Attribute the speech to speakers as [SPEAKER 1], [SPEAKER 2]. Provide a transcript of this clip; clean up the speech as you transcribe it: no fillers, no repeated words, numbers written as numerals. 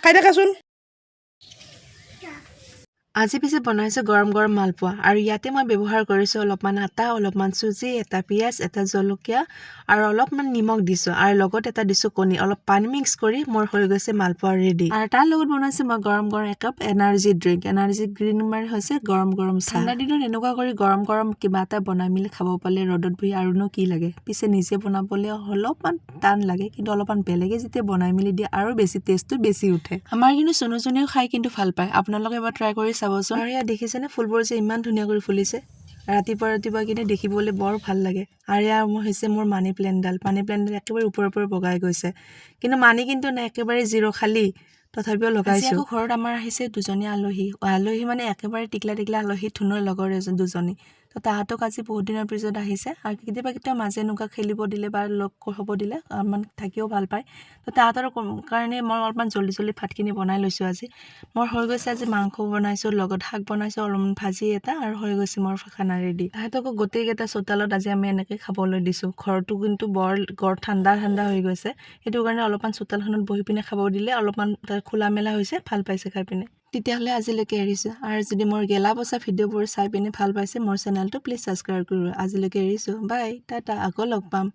[SPEAKER 1] খাই দেখাচোন।
[SPEAKER 2] আজি পিছে বনাইছোঁ গৰম গৰম মালপোৱা আৰু ইয়াতে মই ব্যৱহাৰ কৰিছোঁ অলপমান আটা, অলপমান চুজি, এটা পিঁয়াজ, এটা জলকীয়া আৰু অলপমান নিমখ দিছোঁ আৰু লগত এটা দিছোঁ কণী। অলপ পানী মিক্স কৰি মোৰ হৈ গৈছে মালপোৱা ৰেডি। আৰু তাৰ লগত বনাইছোঁ মই গৰম গৰম একাপ এনাৰ্জি ড্ৰিংক। এনাৰ্জি ড্ৰিংক মানে হৈছে গৰম গৰম চাহ। ঠাণ্ডা দিনত এনেকুৱা কৰি গৰম গৰম কিবা এটা বনাই মেলি খাব পালে ৰ'দত বহি আৰুনো কি লাগে। পিছে নিজে বনাবলৈ অলপমান টান লাগে, কিন্তু অলপমান বেলেগে যেতিয়া বনাই মেলি দিয়ে আৰু বেছি টেষ্টটো বেছি উঠে। আমাৰ কিন্তু চুনুজনীও খাই কিন্তু ভাল পায়। আপোনালোকে এবাৰ ট্ৰাই কৰি চাবচোন। আৰু ইয়াত দেখিছেনে ফুলবোৰ যে ইমান ধুনীয়া কৰি ফুলিছে। ৰাতিপুৱা কিন্তু দেখিবলৈ বৰ ভাল লাগে। আৰু ইয়াৰ হৈছে মোৰ মানি প্লেণ্টডাল একেবাৰে ওপৰৰ বগাই গৈছে, কিন্তু মানি কিন্তু নাই, একেবাৰে জিৰ' খালী। তথাপিও লগাইছোঁ। আকৌ ঘৰত আমাৰ আহিছে দুজনী আলহী মানে একেবাৰে টিকলা আলহী, ধুনুৰ লগৰ দুজনী। তো তাহাঁতক আজি বহুত দিনৰ পিছত আহিছে আৰু কেতিয়াবা মাজে এনেকুৱা খেলিব দিলে বা লগ হ'ব দিলে অলপমান থাকিও ভাল পায়। তো তাহাঁতৰ কাৰণে মই অলপমান জল্দি ভাতখিনি বনাই লৈছোঁ আজি। মোৰ হৈ গৈছে আজি মাংস বনাইছোঁ, লগত শাক বনাইছোঁ, অলপমান ভাজি এটা, আৰু হৈ গৈছে মোৰ খানা ৰেডি। তাহাঁতকো গোটেইকেইটা চোতালত আজি আমি এনেকৈ খাবলৈ দিছোঁ। ঘৰটো কিন্তু বৰ ঠাণ্ডা হৈ গৈছে, সেইটো কাৰণে অলপমান চোতালখনত বহি পিনে খাব দিলে অলপমান খোলা মেলা হৈছে, ভাল পাইছে খাই পিনে। তেতিয়াহ'লে আজিলৈকে এৰিছোঁ। আৰু যদি মোৰ গেলা পচা ভিডিঅ'বোৰ চাই পিনে ভাল পাইছে মোৰ চেনেলটো প্লিজ ছাবস্ক্ৰাইব কৰিব। আজিলৈকে এৰিছোঁ, বাই, টাটা, আকৌ লগ পাম।